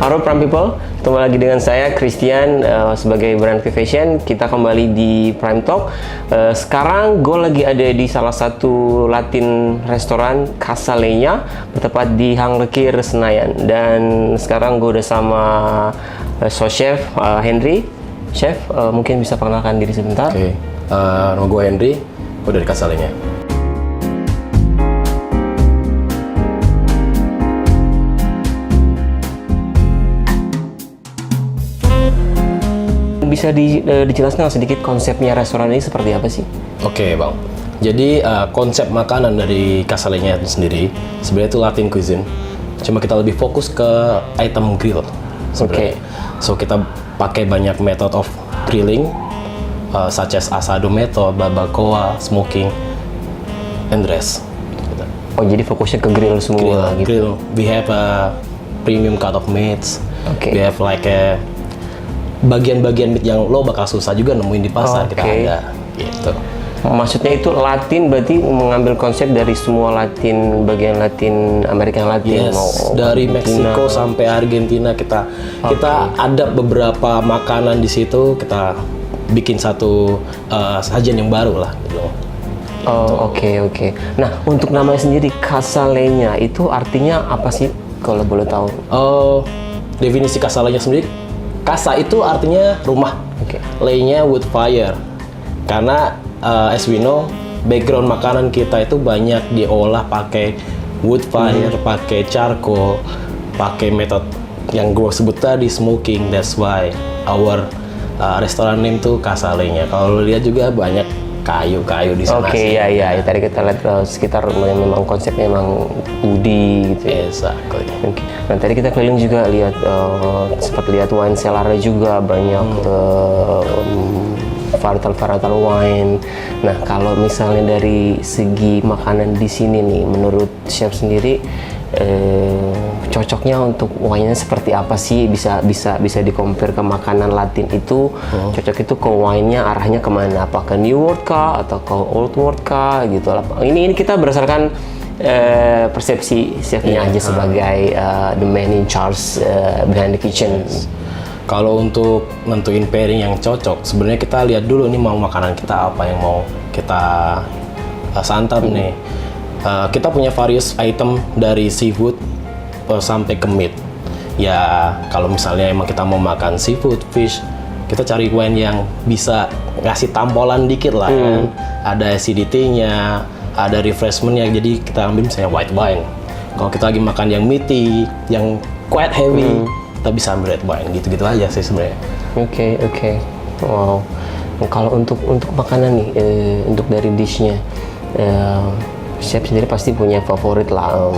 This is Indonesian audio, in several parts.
Halo Prime People, ketemu lagi dengan saya Christian sebagai Brand Fashion. Kita kembali di Prime Talk. Sekarang gue lagi ada di salah satu Latin restoran Casa Leña, bertepat di Hang Lekir, Senayan. Dan sekarang gue udah sama sous chef Henry. Chef, mungkin bisa perkenalkan diri sebentar. Oke, nama gue Henry, gue dari Casa Leña. Bisa dijelaskan sedikit konsepnya restoran ini seperti apa sih? Oke bang, jadi konsep makanan dari Casa Leña itu sendiri sebenarnya itu Latin cuisine. Cuma kita lebih fokus ke item grill sebenarnya. So kita pakai banyak method of grilling, such as asado method, barbacoa, smoking, and rest. Oh, jadi fokusnya ke grill semua gitu. Grill. We have a premium cut of meats. Okay. We have like a bagian-bagian meat yang lo bakal susah juga nemuin di pasar. Kita ada gitu. Maksudnya itu Latin berarti mengambil konsep dari semua Latin, bagian Latin, Amerika Latin. Yes, dari Meksiko sampai Argentina kita ada beberapa makanan di situ, kita bikin satu sajian yang baru lah gitu. Oh, oke. Nah, untuk namanya sendiri Casa Leña itu artinya apa sih kalau boleh tahu? Definisi Casa Leña sendiri, casa itu artinya rumah. Leña wood fire. Karena as we know, background makanan kita itu banyak diolah pakai wood fire, pakai charcoal, pakai metode yang gue sebut tadi smoking. That's why our restoran name tuh Casa Leña. Kalau lo lihat juga banyak kayu-kayu di sana. Iya. Tadi kita lihat sekitar memang konsepnya memang woody gitu. Exactly. Nah, tadi kita keliling juga lihat sempat lihat wine cellar juga banyak varietal wine. Nah, kalau misalnya dari segi makanan di sini nih, menurut chef sendiri cocoknya untuk wine-nya seperti apa sih? Bisa di-compare ke makanan Latin itu, cocok itu ke wine-nya arahnya kemana? Apa ke New World kah atau ke Old World kah gitu? Ini kita berdasarkan persepsi chefnya aja sebagai the man in charge behind the kitchen. Kalau untuk nentuin pairing yang cocok, sebenarnya kita lihat dulu nih mau makanan kita apa yang mau kita santap nih. Kita punya various item dari seafood sampai ke meat. Ya kalau misalnya emang kita mau makan seafood, fish, kita cari wine yang bisa ngasih tampolan dikit lah kan. Ada acidity-nya, ada refreshment-nya, jadi kita ambil misalnya white wine. Kalau kita lagi makan yang meaty, yang quite heavy, kita bisa ambil red wine, gitu-gitu aja sih sebenarnya. Oke. Wow. Kalau untuk makanan nih, untuk dari dishnya, chef sendiri pasti punya favorit lah,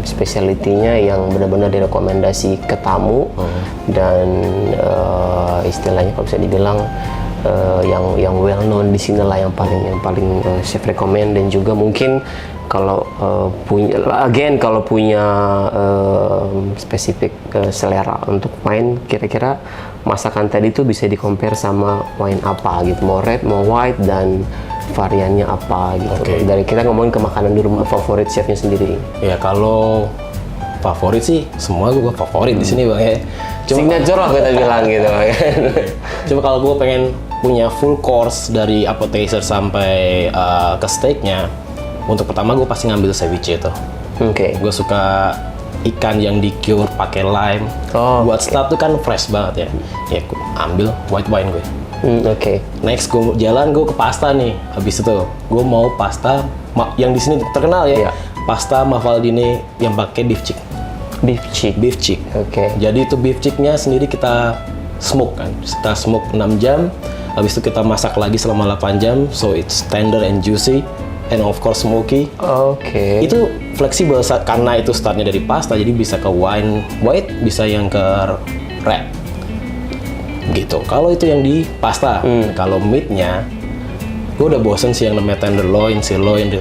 specialty-nya yang benar-benar direkomendasi ke tamu dan istilahnya kalau bisa dibilang yang well known di sini lah, yang paling chef recommend. Dan juga mungkin kalau punya spesifik selera untuk wine, kira-kira masakan tadi itu bisa di-compare sama wine apa gitu, mau red, mau white, dan variannya apa gitu. Dari kita ngomongin ke makanan dulu, favorit chefnya sendiri. Ya kalau favorit sih semua gue favorit di sini bang ya. Signature lah kita bilang gitu. Cuma kalau gue pengen punya full course dari appetizer sampai ke steaknya, untuk pertama gue pasti ngambil ceviche itu. Gue suka ikan yang di-cure pakai lime. Buat start tuh kan fresh banget ya. Ya gue ambil white wine gue. Next gue jalan, gue ke pasta nih. Habis itu gue mau pasta yang di sini terkenal ya. Pasta Mafaldine yang pakai beef cheek. Beef cheek. Jadi itu beef cheeknya sendiri kita smoke kan. Kita smoke 6 jam. Habis itu kita masak lagi selama 8 jam. So it's tender and juicy. And of course smoky. Itu fleksibel karena itu startnya dari pasta, jadi bisa ke wine white, bisa yang ke red. Gitu. Kalau itu yang di pasta. Kalau meatnya, gue udah bosen sih yang namanya tenderloin, sirloin.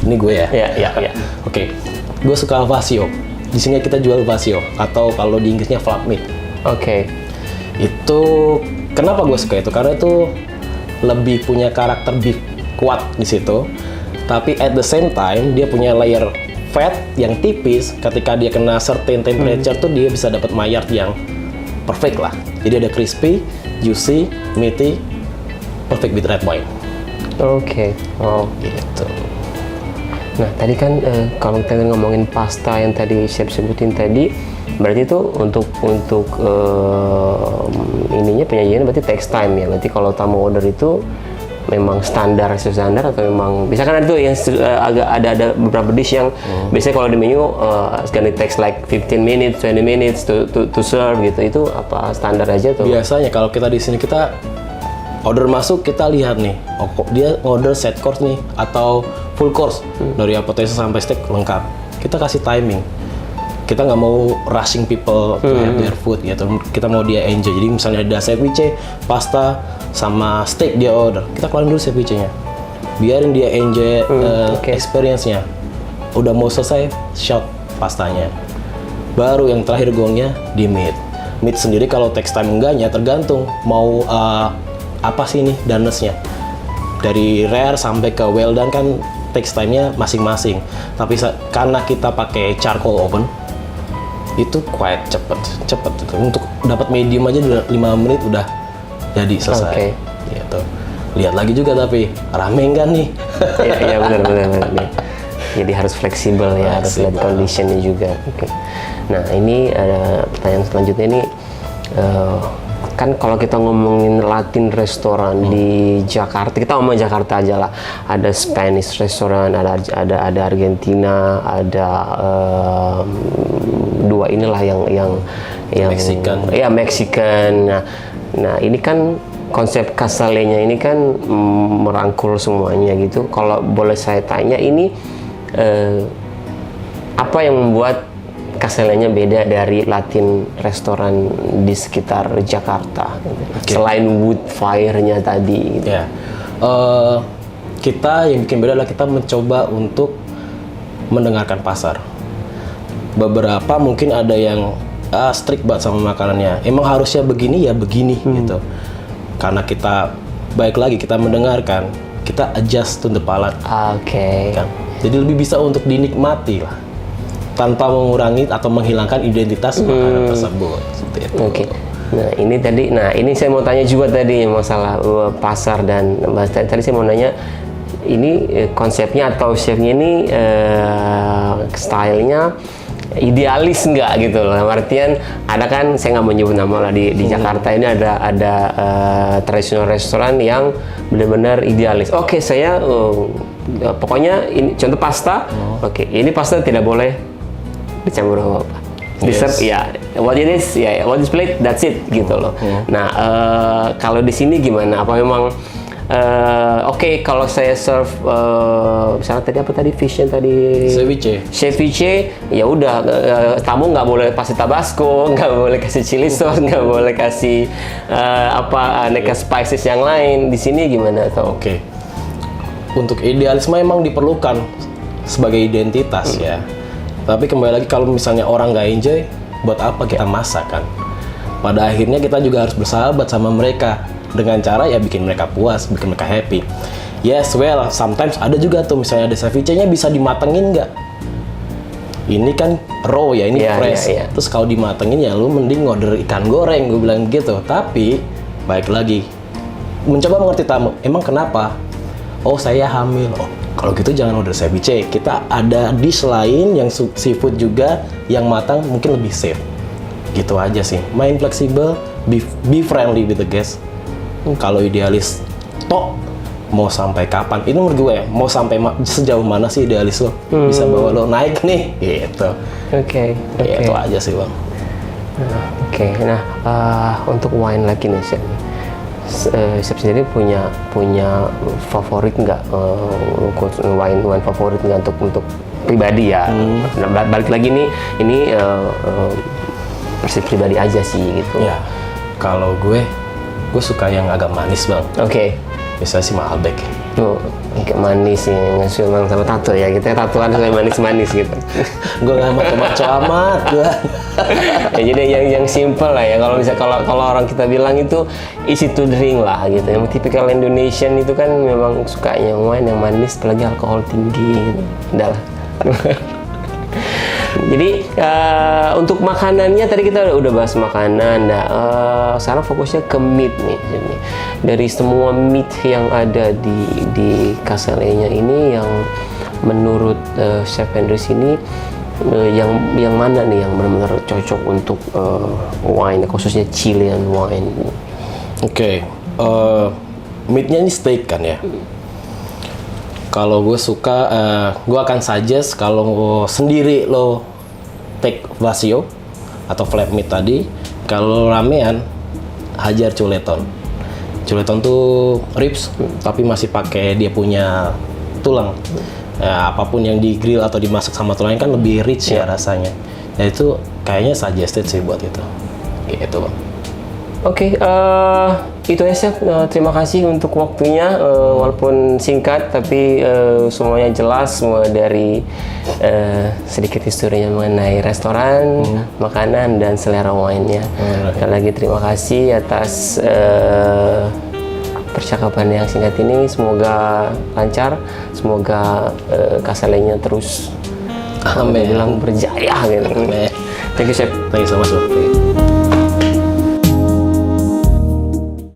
Ini gue ya. Iya. Gue suka vaccio. Di sini kita jual vaccio atau kalau di Inggrisnya flap meat. Itu kenapa gue suka itu? Karena itu lebih punya karakter beef kuat di situ. Tapi at the same time dia punya layer fat yang tipis, ketika dia kena certain temperature tuh dia bisa dapat Maillard yang perfect lah. Jadi ada crispy, juicy, meaty, perfect with red wine. Oke. Wow. Gitu. Nah, tadi kan kalau kita ngomongin pasta yang tadi chef sebutin tadi, berarti itu untuk ininya penyajiannya berarti takes time ya. Berarti kalau tamu order itu memang standar atau memang misalkan ada tuh yang agak ada beberapa dish yang biasanya kalau di menu it's gonna takes like 15 minutes, 20 minutes to serve gitu. Itu apa standar aja tuh? Biasanya kalau kita di sini kita order masuk, kita lihat nih, dia order set course nih atau full course dari appetizer sampai steak lengkap. Kita kasih timing. Kita nggak mau rushing people to have their food gitu. Kita mau dia enjoy. Jadi misalnya ada ceviche, pasta sama steak dia order. Kita keluarin dulu ceviche-nya. Biarin dia enjoy experience-nya. Udah mau selesai, shot pastanya. Baru yang terakhir gongnya di meat. Meat sendiri kalau takes time enggaknya tergantung mau apa sih nih doneness-nya. Dari rare sampai ke well done kan takes time-nya masing-masing. Tapi karena kita pakai charcoal oven, itu quite cepet untuk dapat medium aja 5 menit udah jadi selesai. Gitu. Lihat lagi juga tapi rame kan nih. Iya benar. Jadi harus fleksibel ya, harus lihat conditionnya juga. Nah ini ada pertanyaan selanjutnya ini kan kalau kita ngomongin Latin restoran di Jakarta, kita ngomong Jakarta aja lah. Ada Spanish restoran, ada Argentina, ada dua inilah yang Mexican. Ya Mexican. Nah ini kan konsep Castellenya ini kan merangkul semuanya gitu. Kalau boleh saya tanya ini apa yang membuat Castellenya beda dari Latin restoran di sekitar Jakarta selain wood fire-nya tadi gitu. Ya. Kita yang bikin beda adalah kita mencoba untuk mendengarkan pasar. Beberapa mungkin ada yang strict banget sama makanannya. Emang harusnya begini ya begini gitu. Karena kita baik lagi kita mendengarkan, kita adjust to the palate. Kan? Jadi lebih bisa untuk dinikmati lah, tanpa mengurangi atau menghilangkan identitas makanan tersebut. Nah ini saya mau tanya juga tadi masalah pasar dan tadi saya mau nanya ini konsepnya atau chefnya ini stylenya idealis nggak gitu loh. Artian ada kan saya nggak menyebut nama lah di Jakarta ini ada tradisional restoran yang benar-benar idealis. Saya pokoknya ini contoh pasta. Ini pasta tidak boleh dicampur apa-apa. Dessert ya, what it is ya, what is plate, that's it gitu loh. Nah kalau di sini gimana? Apa memang kalau saya serve misalnya tadi fish yang tadi ceviche ya udah tamu nggak boleh kasih tabasco, nggak boleh kasih chili sauce, nggak boleh kasih aneka spices yang lain. Di sini gimana atau? Untuk idealisme memang diperlukan sebagai identitas ya. Tapi kembali lagi kalau misalnya orang nggak enjoy, buat apa kita masak kan? Pada akhirnya kita juga harus bersahabat sama mereka dengan cara ya bikin mereka puas, bikin mereka happy. Yes, well, sometimes ada juga tuh misalnya ada ceviche-nya bisa dimatengin nggak? Ini kan raw ya, ini fresh. Terus kalau dimatengin ya lu mending order ikan goreng, gue bilang gitu. Tapi baik lagi, mencoba mengerti tamu. Emang kenapa? Oh saya hamil. Kalau gitu jangan order ceviche. Kita ada dish lain yang seafood juga yang matang mungkin lebih safe. Gitu aja sih. Main fleksibel, be friendly with the guest. Kalau idealis, mau sampai kapan? Itu menurut gue ya, mau sampai sejauh mana sih idealis lo? Bisa bawa lo naik nih, gitu. Itu aja sih bang. Nah, untuk wine lagi nih chef. Chef sendiri punya favorit nggak wine favorit nggak untuk pribadi ya? Nah, balik lagi nih ini persepsi pribadi aja sih gitu. Ya, kalau gue suka yang agak manis bang. Biasanya sih Malbec. Agak manis nih, nggak suka sama tato ya, kita tatoan kayak manis-manis gitu. Gue nggak maco-maco amat gue. Ya, jadi yang simple lah ya. Kalau orang kita bilang itu easy to drink lah gitu. Yang tipikal Indonesian itu kan memang sukanya wine yang manis, apalagi alkohol tinggi gitu. Udah lah. Jadi untuk makanannya tadi kita udah bahas makanan. Nah, sekarang fokusnya ke meat nih. Dari semua meat yang ada di Cassellenya ini, yang menurut Chef Hendrix ini yang mana nih yang benar-benar cocok untuk wine, khususnya Chilean wine? Oke, meatnya ini steak kan ya. Kalau gue suka, gue akan suggest kalau sendiri lo take Vaccio atau flat meat tadi. Kalau ramean, hajar chuleton. Chuleton tuh ribs, tapi masih pakai dia punya tulang. Ya, apapun yang di grill atau dimasak sama tulangnya kan lebih rich ya rasanya. Ya itu kayaknya suggested sih buat itu. Gitu. Oke, itu ya Chef. Terima kasih untuk waktunya, walaupun singkat tapi semuanya jelas, semua dari sedikit historinya mengenai restoran, makanan, dan selera wine-nya. Sekali lagi terima kasih atas percakapan yang singkat ini. Semoga lancar, semoga Cassellenya terus bilang berjaya gitu. Amin. Thank you Chef. Thank you so much, bro.